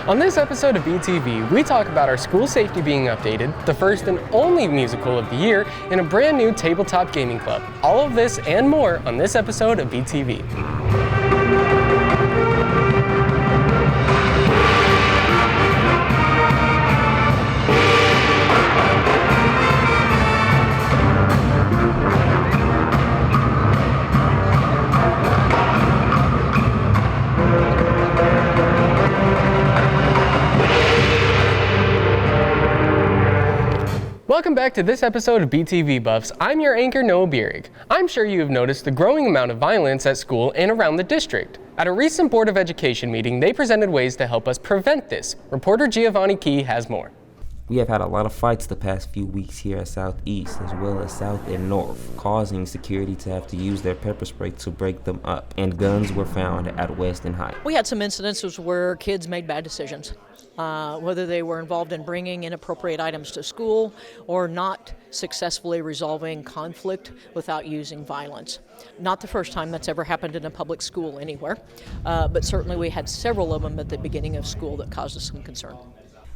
On this episode of BTV, we talk about our school safety being updated, the first and only musical of the year, and a brand new tabletop gaming club. All of this and more on this episode of BTV. Welcome back to this episode of BTV Buffs. I'm your anchor, Noah Bierig. I'm sure you have noticed the growing amount of violence at school and around the district. At a recent Board of Education meeting, they presented ways to help us prevent this. Reporter Giovanni Key has more. We have had a lot of fights the past few weeks here at Southeast, as well as South and North, causing security to have to use their pepper spray to break them up, and guns were found at West and High. We had some incidences where kids made bad decisions, whether they were involved in bringing inappropriate items to school or not successfully resolving conflict without using violence. Not the first time that's ever happened in a public school anywhere, but certainly we had several of them at the beginning of school that caused us some concern.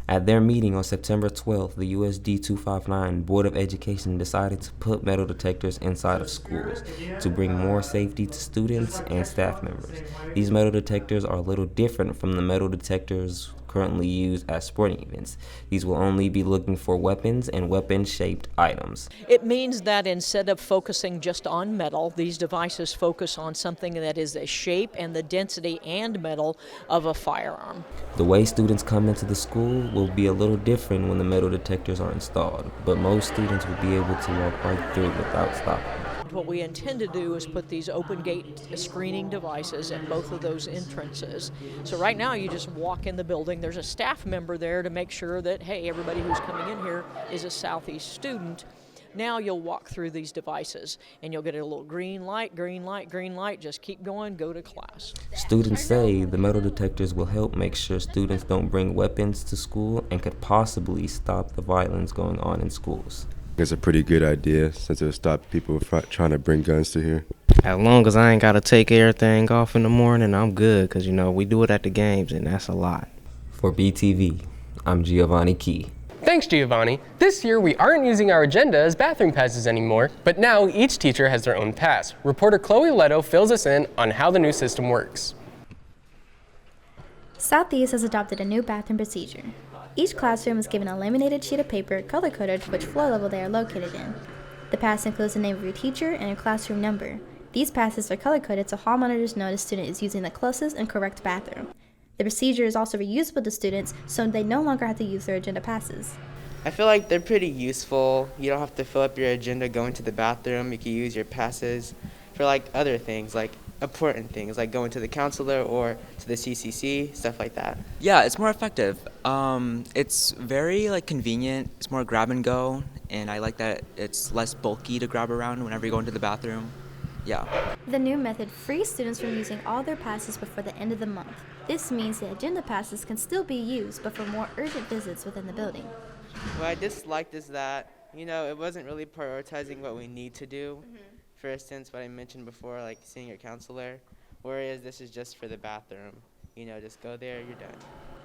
At their meeting on September 12th, the USD 259 Board of Education decided to put metal detectors inside of schools to bring more safety to students and staff members. These metal detectors are a little different from the metal detectors currently used at sporting events. These will only be looking for weapons and weapon-shaped items. It means that instead of focusing just on metal, these devices focus on something that is the shape and the density and metal of a firearm. The way students come into the school will be a little different when the metal detectors are installed, but most students will be able to walk right through without stopping. What we intend to do is put these open gate screening devices at both of those entrances. So right now you just walk in the building. There's a staff member there to make sure that, hey, everybody who's coming in here is a Southeast student. Now you'll walk through these devices and you'll get a little green light, green light, green light. Just keep going, go to class. Students say the metal detectors will help make sure students don't bring weapons to school and could possibly stop the violence going on in schools. It's a pretty good idea since it'll stop people trying to bring guns to here. As long as I ain't got to take everything off in the morning, I'm good, because, we do it at the games, and that's a lot. For BTV, I'm Giovanni Key. Thanks, Giovanni. This year, we aren't using our agenda as bathroom passes anymore, but now each teacher has their own pass. Reporter Chloe Leto fills us in on how the new system works. Southeast has adopted a new bathroom procedure. Each classroom is given a laminated sheet of paper color-coded to which floor level they are located in. The pass includes the name of your teacher and your classroom number. These passes are color-coded so hall monitors know the student is using the closest and correct bathroom. The procedure is also reusable to students, so they no longer have to use their agenda passes. I feel like they're pretty useful. You don't have to fill up your agenda going to the bathroom. You can use your passes for other things, like important things, like going to the counselor or to the CCC, stuff like that. Yeah, it's more effective. It's very convenient. It's more grab and go, and I like that it's less bulky to grab around whenever you go into the bathroom. Yeah. The new method frees students from using all their passes before the end of the month. This means the agenda passes can still be used, but for more urgent visits within the building. What I disliked is that, it wasn't really prioritizing what we need to do. For instance, what I mentioned before, like seeing your counselor, whereas this is just for the bathroom. Just go there, you're done.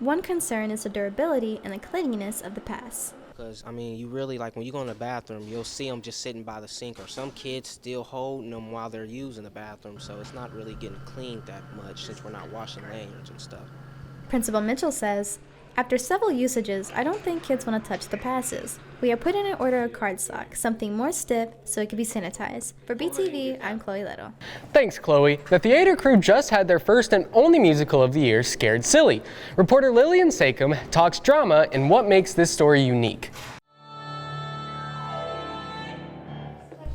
One concern is the durability and the cleanliness of the pass. Because, you really, when you go in the bathroom, you'll see them just sitting by the sink, or some kids still holding them while they're using the bathroom, so it's not really getting cleaned that much since we're not washing lanyards and stuff. Principal Mitchell says, after several usages, I don't think kids want to touch the passes. We have put in an order of cardstock, something more stiff so it can be sanitized. For BTV, I'm Chloe Leto. Thanks, Chloe. The theater crew just had their first and only musical of the year, Scared Silly. Reporter Lillian Sacom talks drama and what makes this story unique.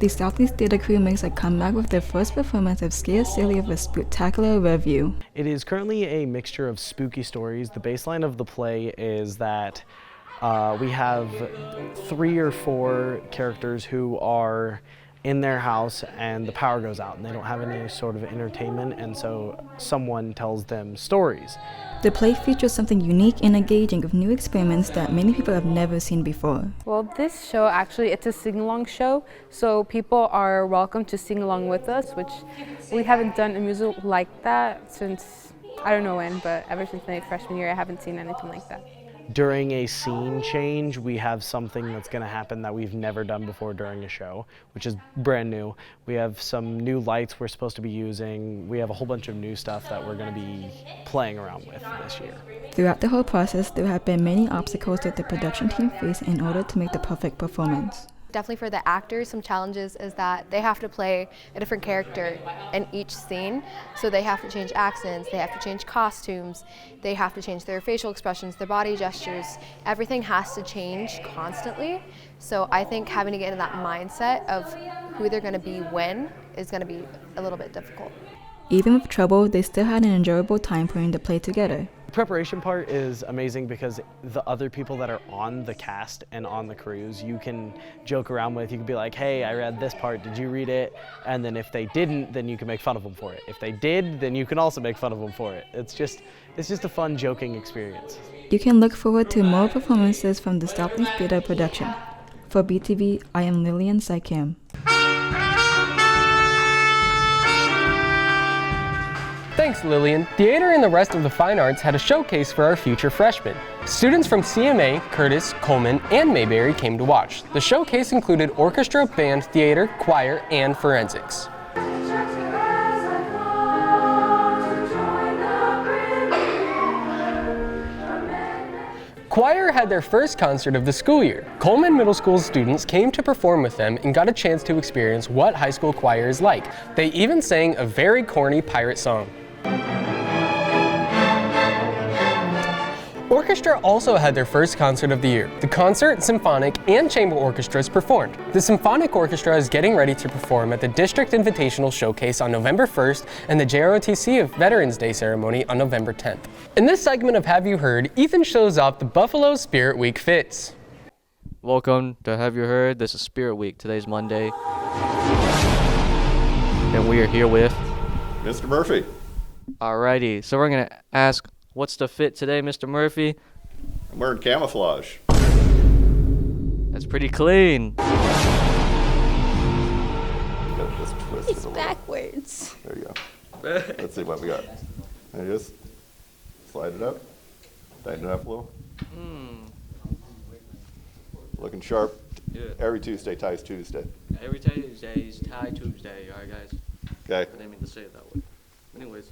The Southeast Theater crew makes a comeback with their first performance of Scared Silly with a spectacular review. It is currently a mixture of spooky stories. The baseline of the play is that we have 3 or 4 characters who are in their house and the power goes out and they don't have any sort of entertainment, and so someone tells them stories. The play features something unique and engaging with new experiments that many people have never seen before. Well, this show it's a sing-along show, so people are welcome to sing along with us, which we haven't done a musical like that since I don't know when, but ever since my freshman year, I haven't seen anything like that. During a scene change, we have something that's going to happen that we've never done before during a show, which is brand new. We have some new lights we're supposed to be using. We have a whole bunch of new stuff that we're going to be playing around with this year. Throughout the whole process, there have been many obstacles that the production team faced in order to make the perfect performance. Definitely for the actors, some challenges is that they have to play a different character in each scene. So they have to change accents, they have to change costumes, they have to change their facial expressions, their body gestures. Everything has to change constantly. So I think having to get in that mindset of who they're going to be when is going to be a little bit difficult. Even with trouble, they still had an enjoyable time putting the play together. The preparation part is amazing because the other people that are on the cast and on the crews, you can joke around with. You can be like, hey, I read this part, did you read it? And then if they didn't, then you can make fun of them for it. If they did, then you can also make fun of them for it. It's just a fun joking experience. You can look forward to more performances from the Southeast Theater production. For BTV, I am Lillian Sycam. Thanks, Lillian. Theater and the rest of the fine arts had a showcase for our future freshmen. Students from CMA, Curtis, Coleman, and Mayberry came to watch. The showcase included orchestra, band, theater, choir, and forensics. Choir had their first concert of the school year. Coleman Middle School students came to perform with them and got a chance to experience what high school choir is like. They even sang a very corny pirate song. Orchestra also had their first concert of the year. The concert, symphonic, and chamber orchestras performed. The symphonic orchestra is getting ready to perform at the District Invitational Showcase on November 1st and the JROTC of Veterans Day ceremony on November 10th. In this segment of Have You Heard, Ethan shows off the Buffalo Spirit Week fits. Welcome to Have You Heard? This is Spirit Week. Today's Monday. And we are here with Mr. Murphy. Alrighty, so we're going to ask, what's the fit today, Mr. Murphy? I'm wearing camouflage. That's pretty clean. Just twist It's backwards. There you go. Let's see what we got. There it is. Slide it up. Tighten it up a little. Looking sharp. Yeah. Every Tuesday, ties Tuesday. Every Tuesday is Tie Tuesday, alright guys? Okay. I didn't mean to say it that way. Anyways.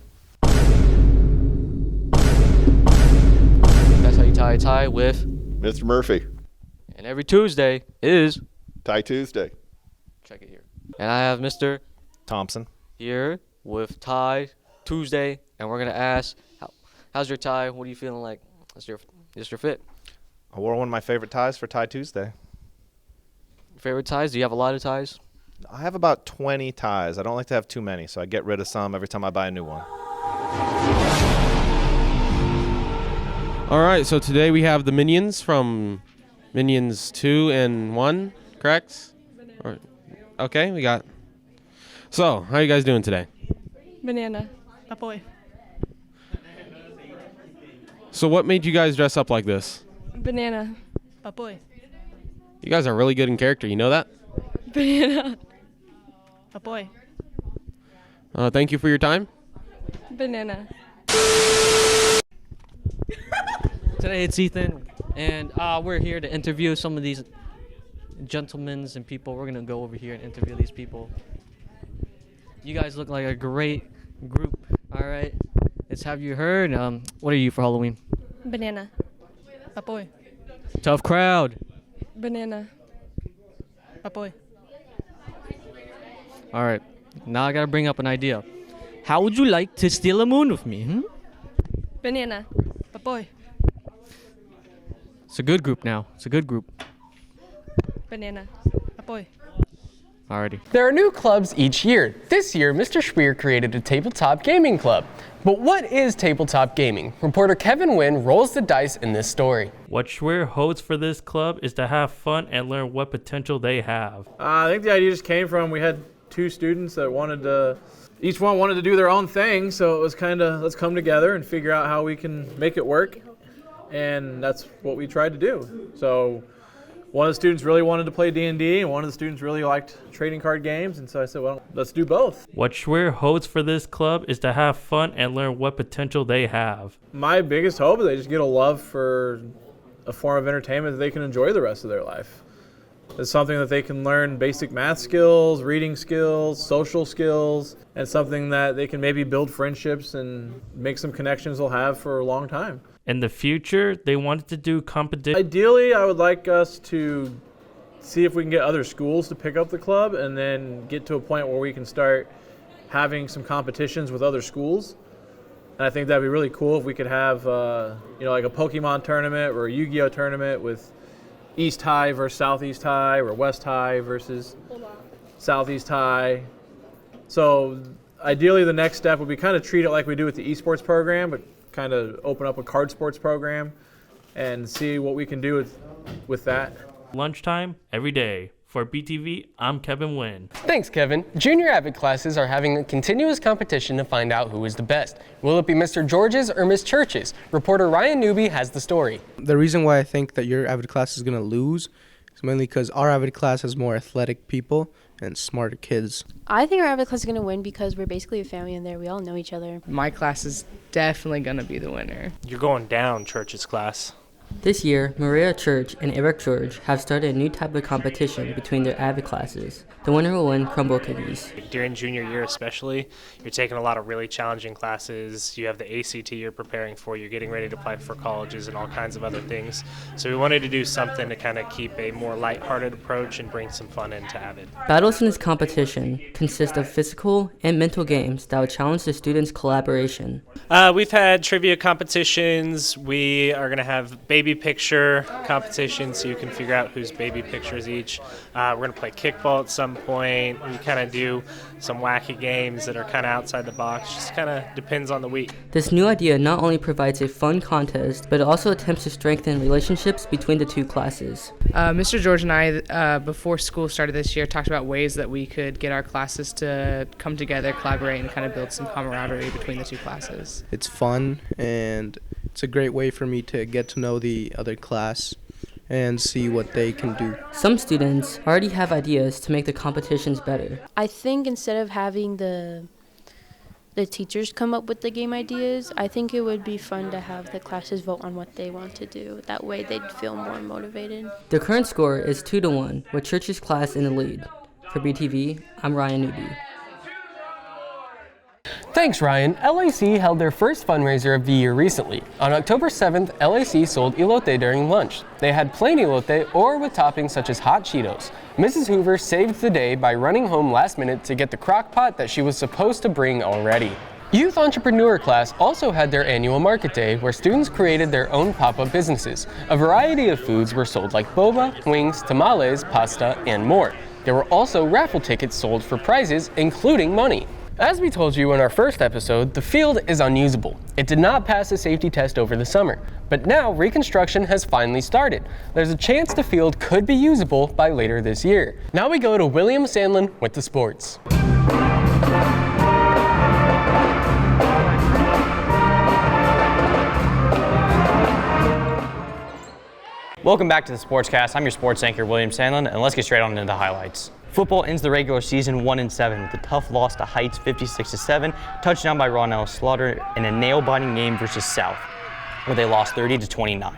That's how you tie a tie with Mr. Murphy. And every Tuesday is Tie Tuesday. Check it here. And I have Mr. Thompson here with Tie Tuesday, and we're gonna ask, how's your tie? What are you feeling like? Is your fit? I wore one of my favorite ties for Tie Tuesday. Favorite ties? Do you have a lot of ties? I have about 20 ties. I don't like to have too many, so I get rid of some every time I buy a new one. All right, so today we have the Minions from Minions 2 and 1, correct? Okay, we got. So, how are you guys doing today? Banana. Apoy. So what made you guys dress up like this? Banana. Apoy. You guys are really good in character, you know that? Banana. Apoy. Thank you for your time. Banana. Today it's Ethan, and we're here to interview some of these gentlemen and people. We're gonna go over here and interview these people. You guys look like a great group. All right, let's have you heard. What are you for Halloween? Banana. Apoy. Tough crowd. Banana. Apoy. All right, now I gotta bring up an idea. How would you like to steal a moon with me? Banana. Apoy. It's a good group now. It's a good group. Banana. Apoy. Alrighty. There are new clubs each year. This year, Mr. Spear created a tabletop gaming club. But what is tabletop gaming? Reporter Kevin Wynn rolls the dice in this story. What Schwer holds for this club is to have fun and learn what potential they have. I think the idea just came from, we had two students that each one wanted to do their own thing, so it was kind of, let's come together and figure out how we can make it work. And that's what we tried to do. So one of the students really wanted to play D&D, and one of the students really liked trading card games, and so I said, well, let's do both. What Schwer holds for this club is to have fun and learn what potential they have. My biggest hope is they just get a love for a form of entertainment that they can enjoy the rest of their life. It's something that they can learn basic math skills, reading skills, social skills, and something that they can maybe build friendships and make some connections they'll have for a long time. In the future, they wanted to do competition. Ideally, I would like us to see if we can get other schools to pick up the club and then get to a point where we can start having some competitions with other schools. And I think that'd be really cool if we could have, like a Pokemon tournament or a Yu-Gi-Oh tournament with East High versus Southeast High, or West High versus Southeast High. So ideally the next step would be kind of treat it like we do with the esports program, but kind of open up a card sports program and see what we can do with that. Lunchtime every day. For BTV, I'm Kevin Wynn. Thanks, Kevin. Junior Avid classes are having a continuous competition to find out who is the best. Will it be Mr. George's or Miss Church's? Reporter Ryan Newby has the story. The reason why I think that your Avid class is going to lose is mainly because our Avid class has more athletic people and smarter kids. I think our Avid class is going to win because we're basically a family in there. We all know each other. My class is definitely going to be the winner. You're going down, Church's class. This year, Maria Church and Eric George have started a new type of competition between their Avid classes. The winner will win Crumble Cookies. During junior year especially, you're taking a lot of really challenging classes. You have the ACT you're preparing for. You're getting ready to apply for colleges and all kinds of other things. So we wanted to do something to kind of keep a more lighthearted approach and bring some fun into Avid. Battles in this competition consist of physical and mental games that will challenge the students' collaboration. We've had trivia competitions. We are going to have baby picture competition, so you can figure out whose baby picture is each. We're going to play kickball at some point. We kind of do some wacky games that are kind of outside the box. Just kind of depends on the week. This new idea not only provides a fun contest, but it also attempts to strengthen relationships between the two classes. Mr. George and I, before school started this year, talked about ways that we could get our classes to come together, collaborate, and kind of build some camaraderie between the two classes. It's fun, and it's a great way for me to get to know the other class and see what they can do. Some students already have ideas to make the competitions better. I think instead of having the teachers come up with the game ideas, I think it would be fun to have the classes vote on what they want to do. That way they'd feel more motivated. The current score is 2-1, with Church's class in the lead. For BTV, I'm Ryan Newby. Thanks, Ryan. LAC held their first fundraiser of the year recently. On October 7th, LAC sold elote during lunch. They had plain elote or with toppings such as hot Cheetos. Mrs. Hoover saved the day by running home last minute to get the crock pot that she was supposed to bring already. Youth Entrepreneur class also had their annual market day where students created their own pop-up businesses. A variety of foods were sold like boba, wings, tamales, pasta, and more. There were also raffle tickets sold for prizes, including money. As we told you in our first episode, the field is unusable. It did not pass a safety test over the summer, but now reconstruction has finally started. There's a chance the field could be usable by later this year. Now we go to William Sandlin with the sports. Welcome back to the Sportscast. I'm your sports anchor, William Sandlin, and let's get straight on into the highlights. Football ends the regular season 1-7 with a tough loss to Heights 56-7, touchdown by Ronell Slaughter in a nail-biting game versus South, where they lost 30-29.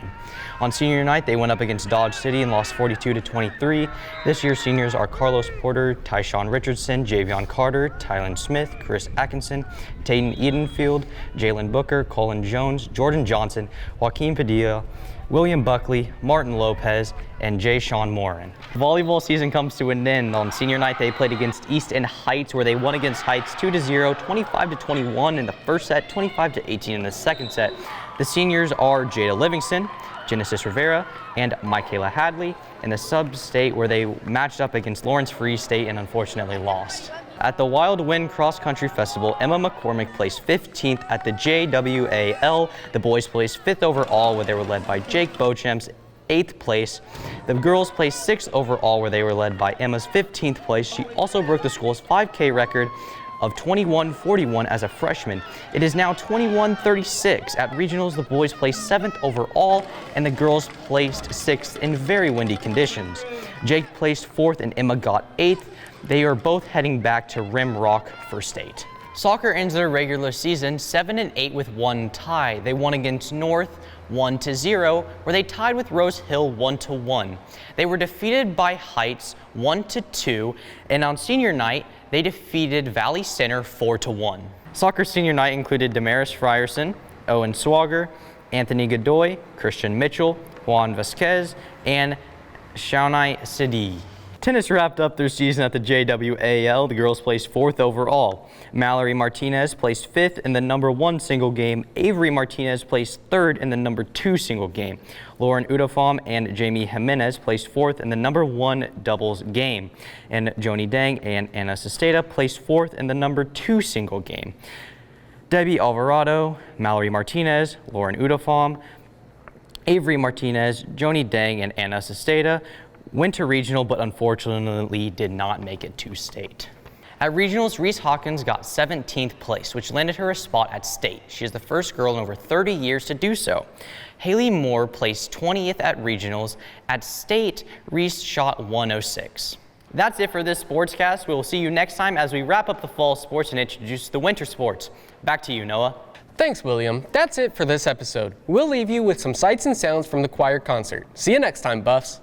On senior night, they went up against Dodge City and lost 42-23. This year's seniors are Carlos Porter, Tyshawn Richardson, Javion Carter, Tylen Smith, Chris Atkinson, Tayden Edenfield, Jalen Booker, Colin Jones, Jordan Johnson, Joaquin Padilla, William Buckley, Martin Lopez, and Jay Sean Morin. Volleyball season comes to an end. On senior night, they played against East End Heights, where they won against Heights 2-0, 25-21 in the first set, 25-18 in the second set. The seniors are Jada Livingston, Genesis Rivera, and Michaela Hadley in the sub-state, where they matched up against Lawrence Free State and unfortunately lost. At the Wild Wind Cross Country Festival, Emma McCormick placed 15th at the JWAL. The boys placed 5th overall, where they were led by Jake Beauchamps, 8th place. The girls placed 6th overall, where they were led by Emma's 15th place. She also broke the school's 5K record of 21:41 as a freshman. It is now 21:36. At regionals, the boys placed 7th overall, and the girls placed 6th in very windy conditions. Jake placed 4th, and Emma got 8th. They are both heading back to Rim Rock for state. Soccer ends their regular season 7-8 with one tie. They won against North 1-0, where they tied with Rose Hill 1-1. They were defeated by Heights 1-2, and on senior night, they defeated Valley Center 4-1. Soccer senior night included Damaris Frierson, Owen Swagger, Anthony Godoy, Christian Mitchell, Juan Vasquez, and Shaunai Sidi. Tennis wrapped up their season at the JWAL. The girls placed 4th overall. Mallory Martinez placed 5th in the number 1 single game. Avery Martinez placed 3rd in the number 2 single game. Lauren Udafam and Jamie Jimenez placed 4th in the number 1 doubles game. And Joni Dang and Anna Sesteta placed 4th in the number 2 single game. Debbie Alvarado, Mallory Martinez, Lauren Udafam, Avery Martinez, Joni Dang, and Anna Sesteta went to regional, but unfortunately did not make it to state. At regionals, Reese Hawkins got 17th place, which landed her a spot at state. She is the first girl in over 30 years to do so. Haley Moore placed 20th at regionals. At state, Reese shot 106. That's it for this Sportscast. We will see you next time as we wrap up the fall sports and introduce the winter sports. Back to you, Noah. Thanks, William. That's it for this episode. We'll leave you with some sights and sounds from the choir concert. See you next time, Buffs.